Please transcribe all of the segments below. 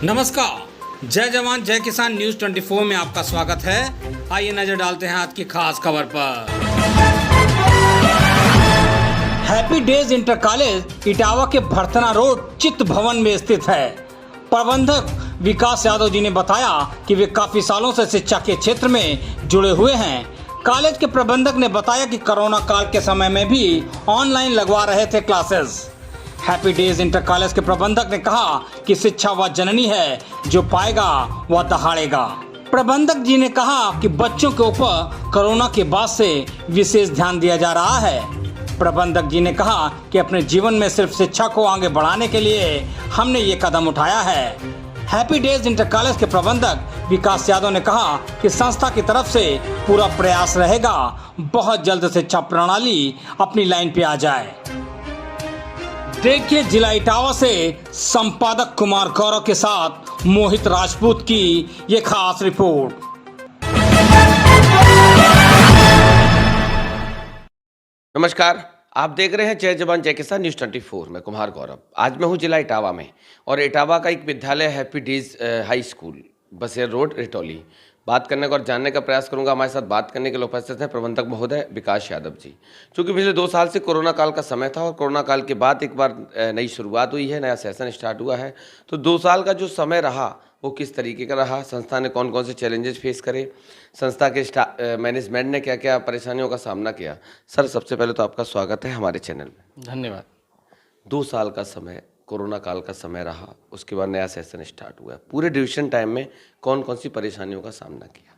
नमस्कार, जय जवान जय किसान न्यूज़ 24 में आपका स्वागत है। आइए नजर डालते हैं आज की खास खबर पर। Happy days inter college Etawah के भरथना रोड चित्त भवन में स्थित है। प्रबंधक विकास यादव जी ने बताया कि वे काफी सालों से शिक्षा के क्षेत्र में जुड़े हुए हैं। कॉलेज के प्रबंधक ने बताया कि कोरोना काल के समय में भी ऑनलाइन लगवा रहे थे classes. Happy days inter college के प्रबंधक ने कहा कि शिक्षा वह जननी है जो पाएगा वह दहाड़ेगा। प्रबंधक जी ने कहा कि बच्चों के ऊपर कोरोना के बाद से विशेष ध्यान दिया जा रहा है। प्रबंधक जी ने कहा कि अपने जीवन में सिर्फ शिक्षा को आगे बढ़ाने के लिए हमने ये कदम उठाया है। हैप्पी डेज इंटर कॉलेज के प्रबंधक विकास यादव ने कहा कि संस्था की तरफ से पूरा प्रयास रहेगा बहुत जल्द शिक्षा प्रणाली अपनी लाइन पे आ जाए। देखिए जिला इटावा से संपादक कुमार गौरव के साथ मोहित राजपूत की ये खास रिपोर्ट। नमस्कार, आप देख रहे हैं जय जवान जय किसान न्यूज़ 24। मैं कुमार गौरव। आज मैं हूं जिला इटावा में और इटावा का एक विद्यालय हैप्पी डेज हाई स्कूल बसेर रोड रिटौली। बात करने का और जानने का प्रयास करूंगा। हमारे साथ बात करने के लिए उपस्थित हैं प्रबंधक महोदय विकास यादव जी। चूँकि पिछले 2 साल से कोरोना काल का समय था और कोरोना काल के बाद एक बार नई शुरुआत हुई है, नया सेशन स्टार्ट हुआ है। तो 2 साल का जो समय रहा वो किस तरीके का रहा, संस्था ने कौन कौन से चैलेंजेस फेस करे, संस्था के मैनेजमेंट ने क्या क्या परेशानियों का सामना किया। सर, सबसे पहले तो आपका स्वागत है हमारे चैनल में। धन्यवाद। 2 साल का समय कोरोना काल का समय रहा, उसके बाद नया सेशन स्टार्ट हुआ। पूरे ड्यूरेशन टाइम में कौन कौन सी परेशानियों का सामना किया?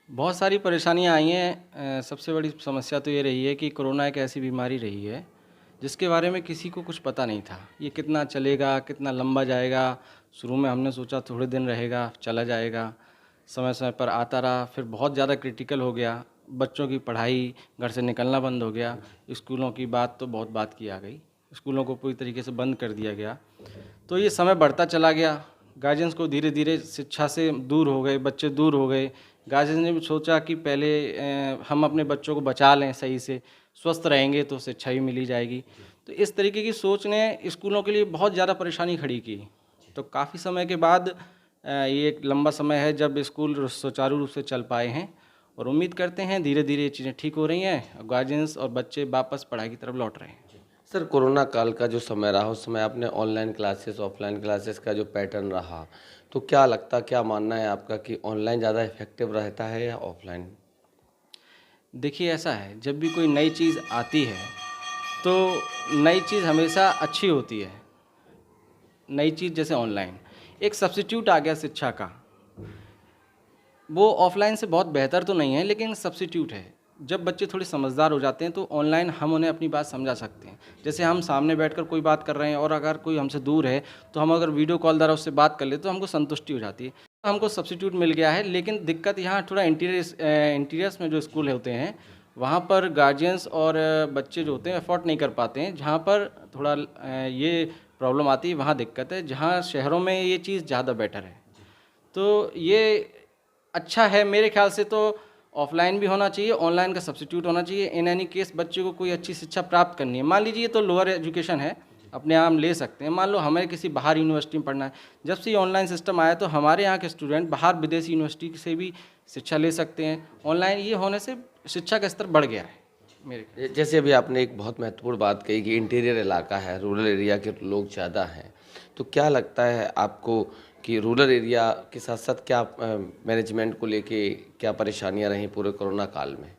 बहुत सारी परेशानियां आई हैं। सबसे बड़ी समस्या तो ये रही है कि कोरोना एक ऐसी बीमारी रही है जिसके बारे में किसी को कुछ पता नहीं था। ये कितना चलेगा, कितना लंबा जाएगा। शुरू में हमने सोचा थोड़े दिन रहेगा, चला जाएगा, समय समय पर आता रहा। फिर बहुत ज़्यादा क्रिटिकल हो गया। बच्चों की पढ़ाई, घर से निकलना बंद हो गया। स्कूलों की बात तो बहुत बात की आ गई, स्कूलों को पूरी तरीके से बंद कर दिया गया। तो ये समय बढ़ता चला गया। गार्जियंस को धीरे धीरे शिक्षा से दूर हो गए, बच्चे दूर हो गए। गार्जियंस ने भी सोचा कि पहले हम अपने बच्चों को बचा लें, सही से स्वस्थ रहेंगे तो शिक्षा भी मिली जाएगी। तो इस तरीके की सोच ने स्कूलों के लिए बहुत ज़्यादा परेशानी खड़ी की। तो काफ़ी समय के बाद ये एक लंबा समय है जब स्कूल सुचारू रूप से चल पाए हैं और उम्मीद करते हैं धीरे धीरे ये चीज़ें ठीक हो रही हैं। गार्जियंस और बच्चे वापस पढ़ाई की तरफ लौट रहे हैं। सर, कोरोना काल का जो समय रहा उस समय आपने ऑनलाइन क्लासेस ऑफलाइन क्लासेस का जो पैटर्न रहा, तो क्या लगता, क्या मानना है आपका कि ऑनलाइन ज़्यादा इफेक्टिव रहता है या ऑफलाइन? देखिए, ऐसा है, जब भी कोई नई चीज़ आती है तो नई चीज़ हमेशा अच्छी होती है। नई चीज़ जैसे ऑनलाइन एक सब्स्टिट्यूट आ गया शिक्षा का, वो ऑफलाइन से बहुत बेहतर तो नहीं है लेकिन सब्स्टिट्यूट है। जब बच्चे थोड़े समझदार हो जाते हैं तो ऑनलाइन हम उन्हें अपनी बात समझा सकते हैं। जैसे हम सामने बैठकर कोई बात कर रहे हैं और अगर कोई हमसे दूर है तो हम अगर वीडियो कॉल द्वारा उससे बात कर ले तो हमको संतुष्टि हो जाती है। हमको सब्स्टिट्यूट मिल गया है। लेकिन दिक्कत यहाँ थोड़ा इंटीरियर्स में जो स्कूल होते हैं वहाँ पर गार्जियंस और बच्चे जो होते हैं अफोर्ड नहीं कर पाते हैं। जहाँ पर थोड़ा ये प्रॉब्लम आती है, वहाँ दिक्कत है। जहाँ शहरों में ये चीज़ ज़्यादा बेटर है। तो ये अच्छा है मेरे ख्याल से। तो ऑफलाइन भी होना चाहिए, ऑनलाइन का सब्स्टिट्यूट होना चाहिए। इन एनी केस बच्चे को कोई अच्छी शिक्षा प्राप्त करनी है, मान लीजिए तो लोअर एजुकेशन है, अपने आप ले सकते हैं। मान लो हमें किसी बाहर यूनिवर्सिटी में पढ़ना है, जब से ये ऑनलाइन सिस्टम आया तो हमारे यहाँ के स्टूडेंट बाहर विदेशी यूनिवर्सिटी से भी शिक्षा ले सकते हैं। ऑनलाइन ये होने से शिक्षा का स्तर बढ़ गया है मेरे। जैसे अभी आपने एक बहुत महत्वपूर्ण बात कही कि इंटीरियर इलाका है, रूरल एरिया के लोग ज़्यादा हैं, तो क्या लगता है आपको कि रूरल एरिया के साथ साथ क्या मैनेजमेंट को लेके क्या परेशानियां रहीं पूरे कोरोना काल में?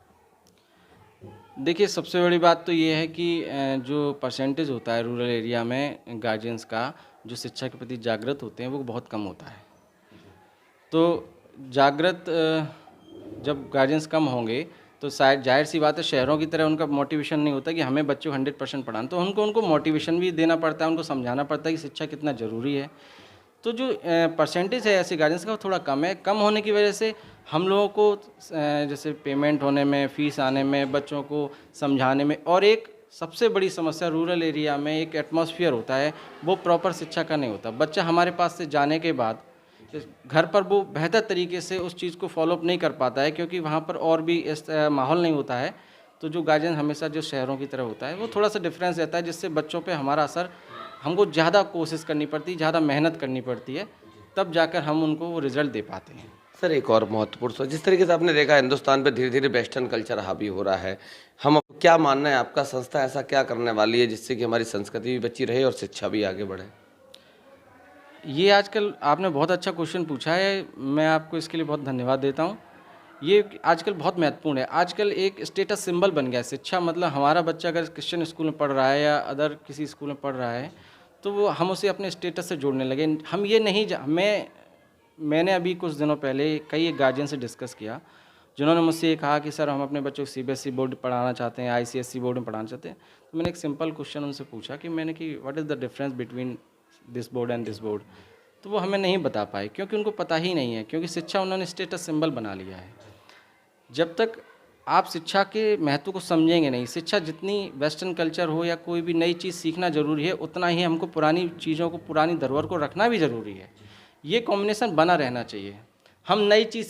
देखिए, सबसे बड़ी बात तो ये है कि जो परसेंटेज होता है रूरल एरिया में गार्जियंस का, जो शिक्षा के प्रति जागृत होते हैं, वो बहुत कम होता है। तो जागृत जब गार्जियंस कम होंगे तो शायद जाहिर सी बात है शहरों की तरह उनका मोटिवेशन नहीं होता कि हमें बच्चों को 100% पढ़ाना। तो उनको मोटिवेशन भी देना पड़ता है, उनको समझाना पड़ता है कि शिक्षा कितना ज़रूरी है। तो जो परसेंटेज है ऐसे गार्जियंस का वो थोड़ा कम है। कम होने की वजह से हम लोगों को जैसे पेमेंट होने में, फ़ीस आने में, बच्चों को समझाने में, और एक सबसे बड़ी समस्या रूरल एरिया में एक एटमॉस्फेयर होता है, वो प्रॉपर शिक्षा का नहीं होता। बच्चा हमारे पास से जाने के बाद घर पर वो बेहतर तरीके से उस चीज़ को फॉलोअप नहीं कर पाता है, क्योंकि वहाँ पर और भी इस माहौल नहीं होता है। तो जो गार्जियन हमेशा जो शहरों की तरह होता है वो थोड़ा सा डिफरेंस रहता है, जिससे बच्चों पे हमारा असर हमको ज़्यादा कोशिश करनी पड़ती है, ज़्यादा मेहनत करनी पड़ती है, तब जाकर हम उनको वो रिज़ल्ट दे पाते हैं। सर एक और महत्वपूर्ण सवाल, जिस तरीके से आपने देखा हिंदुस्तान पे धीरे धीरे वेस्टर्न कल्चर हावी हो रहा है, हम क्या मानना है आपका, संस्था ऐसा क्या करने वाली है जिससे कि हमारी संस्कृति भी बची रहे और शिक्षा भी आगे बढ़े? ये आजकल आपने बहुत अच्छा क्वेश्चन पूछा है, मैं आपको इसके लिए बहुत धन्यवाद देता हूँ। ये आजकल बहुत महत्वपूर्ण है। आजकल एक स्टेटस सिंबल बन गया है शिक्षा, मतलब हमारा बच्चा अगर क्रिश्चियन स्कूल में पढ़ रहा है या अदर किसी स्कूल में पढ़ रहा है तो वो हम उसे अपने स्टेटस से जोड़ने लगे। हम ये नहीं मैंने अभी कुछ दिनों पहले कई गार्जियन से डिस्कस किया जिन्होंने मुझसे ये कहा कि सर हम अपने बच्चों को सीबीएसई बोर्ड पढ़ाना चाहते हैं, आईसीएसई बोर्ड में पढ़ाना चाहते हैं। तो मैंने एक सिंपल क्वेश्चन उनसे पूछा कि what is the difference between this board and this board. तो वो हमें नहीं बता पाए क्योंकि उनको पता ही नहीं है, क्योंकि शिक्षा उन्होंने स्टेटस सिंबल बना लिया है। जब तक आप शिक्षा के महत्व को समझेंगे नहीं, शिक्षा जितनी वेस्टर्न कल्चर हो या कोई भी नई चीज़ सीखना ज़रूरी है, उतना ही हमको पुरानी चीज़ों को, पुरानी धरोहर को रखना भी ज़रूरी है। ये कॉम्बिनेशन बना रहना चाहिए। हम नई चीज़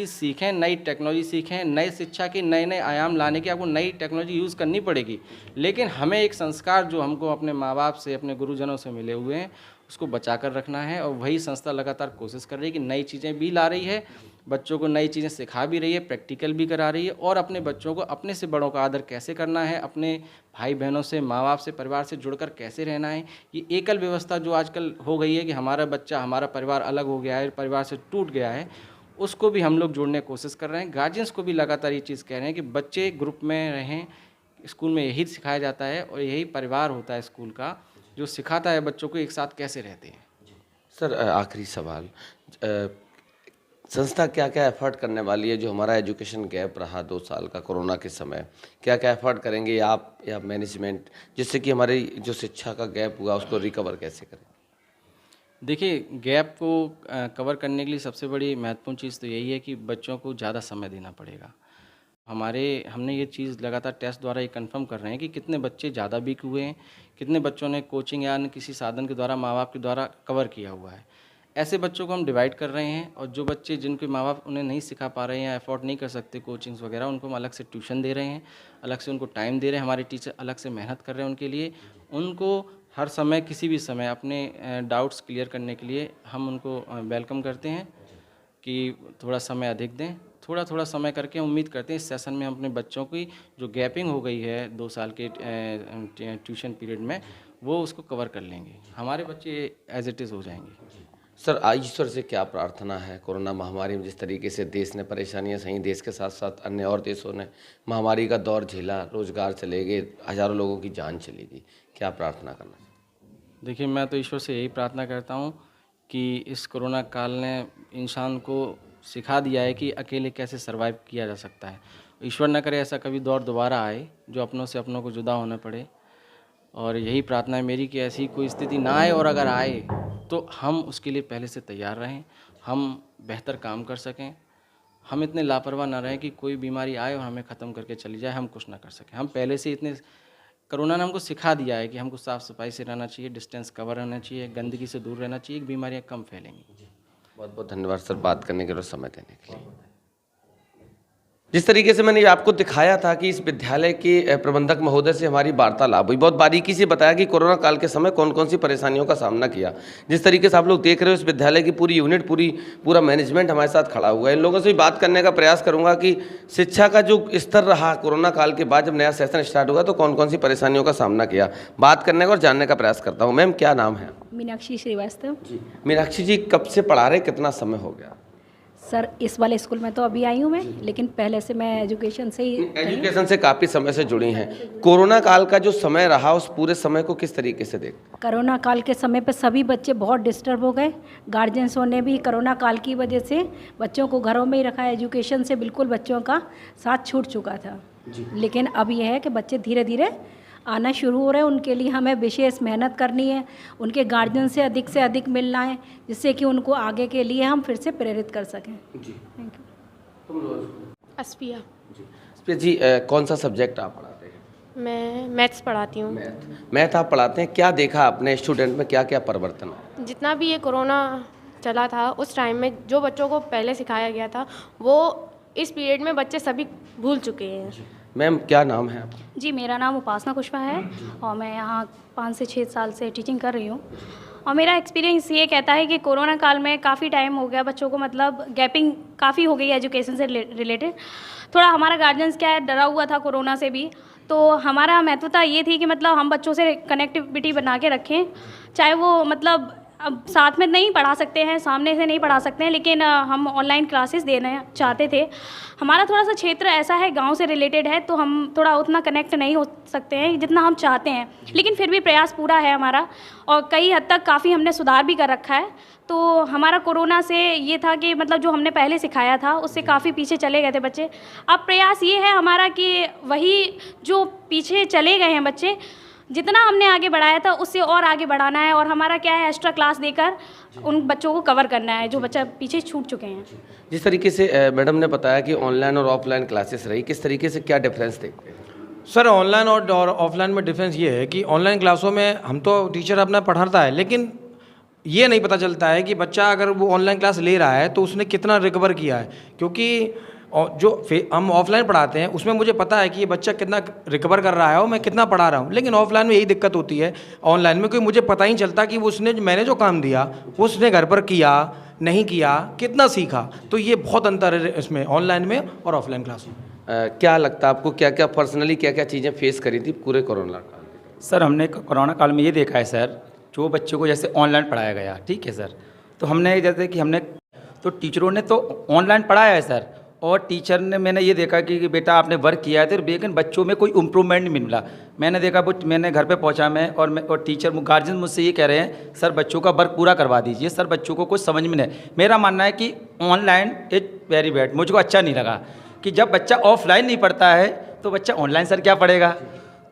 सीखें, नई टेक्नोलॉजी सीखें, नई शिक्षा के नए आयाम लाने की आपको नई टेक्नोलॉजी यूज़ करनी पड़ेगी, लेकिन हमें एक संस्कार जो हमको अपने माँ बाप से, अपने गुरुजनों से मिले हुए हैं, उसको बचा कर रखना है। और वही संस्था लगातार कोशिश कर रही है कि नई चीज़ें भी ला रही है, बच्चों को नई चीज़ें सिखा भी रही है, प्रैक्टिकल भी करा रही है, और अपने बच्चों को अपने से बड़ों का आदर कैसे करना है, अपने भाई बहनों से, माँ बाप से, परिवार से जुड़कर कैसे रहना है। ये एकल व्यवस्था जो आजकल हो गई है कि हमारा बच्चा, हमारा परिवार अलग हो गया है, परिवार से टूट गया है, उसको भी हम लोग जोड़ने की कोशिश कर रहे हैं। गार्जियंस को भी लगातार ये चीज़ कह रहे हैं कि बच्चे ग्रुप में रहें। स्कूल में यही सिखाया जाता है और यही परिवार होता है स्कूल का, जो सिखाता है बच्चों को एक साथ कैसे रहते हैं। सर आखिरी सवाल, संस्था क्या क्या एफर्ट करने वाली है जो हमारा एजुकेशन गैप रहा 2 साल का कोरोना के समय, क्या क्या एफर्ट करेंगे आप या मैनेजमेंट, जिससे कि हमारी जो शिक्षा का गैप हुआ उसको रिकवर कैसे करें? देखिए, गैप को कवर करने के लिए सबसे बड़ी महत्वपूर्ण चीज़ तो यही है कि बच्चों को ज़्यादा समय देना पड़ेगा। हमने ये चीज़ लगातार टेस्ट द्वारा ये कंफर्म कर रहे हैं कि कितने बच्चे ज़्यादा वीक हुए हैं, कितने बच्चों ने कोचिंग या अन्य किसी साधन के द्वारा, माँ बाप के द्वारा कवर किया हुआ है। ऐसे बच्चों को हम डिवाइड कर रहे हैं, और जो बच्चे जिनके माँ बाप उन्हें नहीं सिखा पा रहे हैं या अफोर्ड नहीं कर सकते कोचिंग्स वगैरह, उनको हम अलग से ट्यूशन दे रहे हैं, अलग से उनको टाइम दे रहे हैं। हमारे टीचर अलग से मेहनत कर रहे हैं उनके लिए। उनको हर समय, किसी भी समय अपने डाउट्स क्लियर करने के लिए हम उनको वेलकम करते हैं कि थोड़ा समय अधिक दें। थोड़ा समय करके हम उम्मीद करते हैं इस सेशन में हम अपने बच्चों की जो गैपिंग हो गई है 2 साल के ट्यूशन पीरियड में, वो उसको कवर कर लेंगे। हमारे बच्चे एज इट इज़ हो जाएंगे। सर ईश्वर से क्या प्रार्थना है, कोरोना महामारी में जिस तरीके से देश ने परेशानियां सही, देश के साथ साथ अन्य और देशों ने महामारी का दौर झेला, रोजगार चले गए, हज़ारों लोगों की जान चली गई, क्या प्रार्थना करना? देखिए, मैं तो ईश्वर से यही प्रार्थना करता हूँ कि इस कोरोना काल ने इंसान को सिखा दिया है कि अकेले कैसे सरवाइव किया जा सकता है। ईश्वर न करे ऐसा कभी दौर दोबारा आए जो अपनों से अपनों को जुदा होना पड़े, और यही प्रार्थना है मेरी कि ऐसी कोई स्थिति ना आए, और अगर आए तो हम उसके लिए पहले से तैयार रहें, हम बेहतर काम कर सकें, हम इतने लापरवाह ना रहें कि कोई बीमारी आए और हमें ख़त्म करके चली जाए, हम कुछ ना कर सकें। हम पहले से इतने, कोरोना ने हमको सिखा दिया है कि हमको साफ़ सफाई से रहना चाहिए, डिस्टेंस कवर रहना चाहिए, गंदगी से दूर रहना चाहिए, बीमारियाँ कम फैलेंगी। बहुत बहुत धन्यवाद सर बात करने के लिए और समय देने के लिए। जिस तरीके से मैंने आपको दिखाया था कि इस विद्यालय के प्रबंधक महोदय से हमारी वार्तालाप हुई, बहुत बारीकी से बताया कि कोरोना काल के समय कौन कौन सी परेशानियों का सामना किया। जिस तरीके से आप लोग देख रहे हो, इस विद्यालय की पूरी यूनिट, पूरा मैनेजमेंट हमारे साथ खड़ा हुआ है। इन लोगों से भी बात करने का प्रयास करूंगा कि शिक्षा का जो स्तर रहा कोरोना काल के बाद, जब नया सेशन स्टार्ट हुआ तो कौन कौन सी परेशानियों का सामना किया, बात करने का और जानने का प्रयास करता हूँ। मैम क्या नाम है? मीनाक्षी श्रीवास्तव। जी मीनाक्षी जी, कब से पढ़ा रहे, कितना समय हो गया? सर इस वाले स्कूल में तो अभी आई हूँ मैं, लेकिन पहले से मैं एजुकेशन से काफ़ी समय से जुड़ी हैं। कोरोना काल का जो समय रहा, उस पूरे समय को किस तरीके से देख? कोरोना काल के समय पे सभी बच्चे बहुत डिस्टर्ब हो गए। गार्जियंसों ने भी कोरोना काल की वजह से बच्चों को घरों में ही रखा। एजुकेशन से बिल्कुल बच्चों का साथ छूट चुका था, लेकिन अब यह है कि बच्चे धीरे धीरे आना शुरू हो रहे हैं। उनके लिए हमें विशेष मेहनत करनी है, उनके गार्जियन से अधिक मिलना है, जिससे कि उनको आगे के लिए हम फिर से प्रेरित कर सकें। जी थैंक यू। अस्पिया जी, कौन सा सब्जेक्ट आप पढ़ाते हैं? मैं मैथ्स पढ़ाती हूँ। मैथ आप पढ़ाते हैं। क्या देखा अपने स्टूडेंट में, क्या क्या परिवर्तन है? जितना भी ये कोरोना चला था उस टाइम में जो बच्चों को पहले सिखाया गया था वो इस पीरियड में बच्चे सभी भूल चुके हैं। मैम क्या नाम है आपका? जी, मेरा नाम उपासना कुशवाहा है और मैं यहाँ 5 से 6 साल से टीचिंग कर रही हूँ। और मेरा एक्सपीरियंस ये कहता है कि कोरोना काल में काफ़ी टाइम हो गया बच्चों को, मतलब गैपिंग काफ़ी हो गई है एजुकेशन से रिलेटेड। थोड़ा हमारा गार्जियंस क्या है, डरा हुआ था कोरोना से भी, तो हमारा महत्वता ये थी कि मतलब हम बच्चों से कनेक्टिविटी बना के रखें, चाहे वो मतलब अब साथ में नहीं पढ़ा सकते हैं, सामने से नहीं पढ़ा सकते हैं, लेकिन हम ऑनलाइन क्लासेस देना चाहते थे। हमारा थोड़ा सा क्षेत्र ऐसा है, गांव से रिलेटेड है, तो हम थोड़ा उतना कनेक्ट नहीं हो सकते हैं जितना हम चाहते हैं, लेकिन फिर भी प्रयास पूरा है हमारा और कई हद तक काफ़ी हमने सुधार भी कर रखा है। तो हमारा कोरोना से ये था कि मतलब जो हमने पहले सिखाया था उससे काफ़ी पीछे चले गए थे बच्चे। अब प्रयास ये है हमारा कि वही जो पीछे चले गए हैं बच्चे, जितना हमने आगे बढ़ाया था उससे और आगे बढ़ाना है और हमारा क्या है, एक्स्ट्रा क्लास देकर उन बच्चों को कवर करना है जो बच्चा पीछे छूट चुके हैं। जिस तरीके से मैडम ने बताया कि ऑनलाइन और ऑफलाइन क्लासेस रही, किस तरीके से क्या डिफरेंस देखते हैं? सर ऑनलाइन और ऑफलाइन में डिफरेंस ये है कि ऑनलाइन क्लासों में हम तो टीचर अपना पढ़ाता है, लेकिन ये नहीं पता चलता है कि बच्चा अगर वो ऑनलाइन क्लास ले रहा है तो उसने कितना रिकवर किया है, क्योंकि जो हम ऑफलाइन पढ़ाते हैं उसमें मुझे पता है कि ये बच्चा कितना रिकवर कर रहा है और मैं कितना पढ़ा रहा हूँ, लेकिन ऑफलाइन में यही दिक्कत होती है। ऑनलाइन में कोई मुझे पता ही नहीं चलता कि मैंने जो काम दिया उसने घर पर किया नहीं किया, कितना सीखा। तो ये बहुत अंतर है इसमें ऑनलाइन में और ऑफलाइन क्लास में। क्या लगता है आपको, क्या क्या पर्सनली क्या क्या चीज़ें फेस करी थी पूरे कोरोना काल में? सर हमने कोरोना काल में ये देखा है सर, जो बच्चों को जैसे ऑनलाइन पढ़ाया गया, ठीक है सर, तो हमने जैसे कि हमने तो टीचरों ने तो ऑनलाइन पढ़ाया है सर, और टीचर ने मैंने ये देखा कि बेटा आपने वर्क किया है तो लेकिन बच्चों में कोई इम्प्रूवमेंट नहीं मिला। मैंने देखा वो मैंने घर पे पहुंचा मैं और टीचर गार्जियन मुझसे ये कह रहे हैं सर बच्चों का वर्क पूरा करवा दीजिए, सर बच्चों को कुछ समझ में नहीं। मेरा मानना है कि ऑनलाइन इज वेरी बैड, मुझको अच्छा नहीं लगा कि जब बच्चा ऑफलाइन नहीं पढ़ता है तो बच्चा ऑनलाइन सर क्या पढ़ेगा।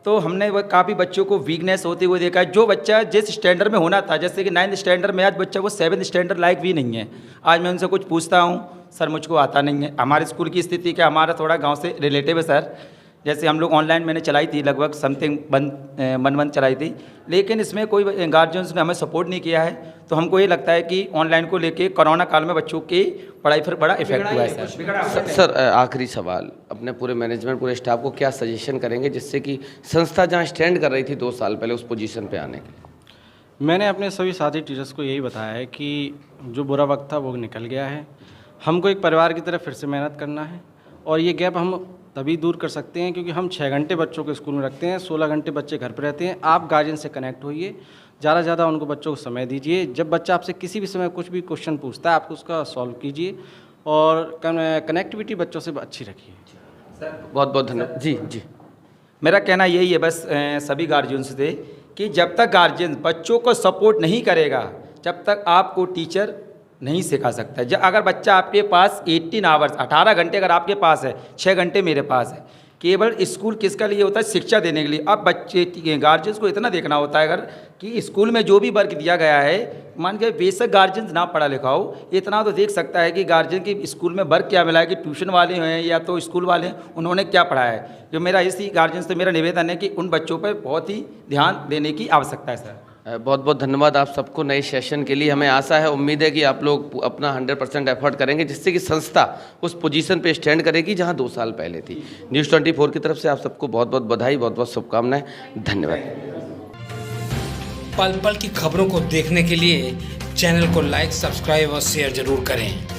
तो हमने वो काफ़ी बच्चों को वीकनेस होते हुए देखा है। जो बच्चा जिस स्टैंडर्ड में होना था, जैसे कि 9th स्टैंडर्ड में, आज बच्चा वो 7th स्टैंडर्ड लायक भी नहीं है। आज मैं उनसे कुछ पूछता हूँ, सर मुझको आता नहीं है। हमारे स्कूल की स्थिति क्या, हमारा थोड़ा गांव से रिलेटिव है सर। जैसे हम लोग ऑनलाइन मैंने चलाई थी लगभग समथिंग मन चलाई थी, लेकिन इसमें कोई गार्जियंस ने हमें सपोर्ट नहीं किया है। तो हमको ये लगता है कि ऑनलाइन को लेके कोरोना काल में बच्चों की पढ़ाई पर बड़ा इफेक्ट हुआ है सर। सर आखिरी सवाल, अपने पूरे मैनेजमेंट पूरे स्टाफ को क्या सजेशन करेंगे जिससे कि संस्था जहाँ स्टैंड कर रही थी 2 साल पहले उस पोजीशन पे आने के लिए? मैंने अपने सभी साथी टीचर्स को यही बताया है कि जो बुरा वक्त था वो निकल गया है, हमको एक परिवार की तरह फिर से मेहनत करना है और ये गैप हम तभी दूर कर सकते हैं क्योंकि हम 6 घंटे बच्चों को स्कूल में रखते हैं, 16 घंटे बच्चे घर पर रहते हैं। आप गार्जियन से कनेक्ट होइए, ज़्यादा से ज़्यादा उनको बच्चों को समय दीजिए। जब बच्चा आपसे किसी भी समय कुछ भी क्वेश्चन पूछता है आप उसका सॉल्व कीजिए और कनेक्टिविटी बच्चों से अच्छी रखिए। बहुत बहुत धन्यवाद। जी जी, मेरा कहना यही है बस सभी गार्जियन से कि जब तक गार्जियन बच्चों को सपोर्ट नहीं करेगा जब तक आपको टीचर नहीं सिखा सकता है। जब अगर बच्चा आपके पास 18 आवर्स 18 घंटे अगर आपके पास है, 6 घंटे मेरे पास है, केवल स्कूल किसका लिए होता है, शिक्षा देने के लिए। अब बच्चे गार्जियंस को इतना देखना होता है अगर कि स्कूल में जो भी वर्क दिया गया है, मान के बेशक गार्जियंस ना पढ़ा लिखा हो, इतना तो देख सकता है कि गार्जियन की स्कूल में वर्क क्या मिला है, कि ट्यूशन वाले हैं या तो स्कूल वाले हैं, उन्होंने क्या पढ़ाया है। जो मेरा इसी गार्जियंस से मेरा निवेदन है कि उन बच्चों पर बहुत ही ध्यान देने की आवश्यकता है सर। बहुत बहुत धन्यवाद आप सबको नए सेशन के लिए। हमें आशा है, उम्मीद है कि आप लोग अपना 100% एफर्ट करेंगे जिससे कि संस्था उस पोजीशन पे स्टैंड करेगी जहां 2 साल पहले थी। न्यूज़ 24 की तरफ से आप सबको बहुत बहुत बधाई, बहुत बहुत शुभकामनाएं। धन्यवाद। पल पल की खबरों को देखने के लिए चैनल को लाइक, सब्सक्राइब और शेयर जरूर करें।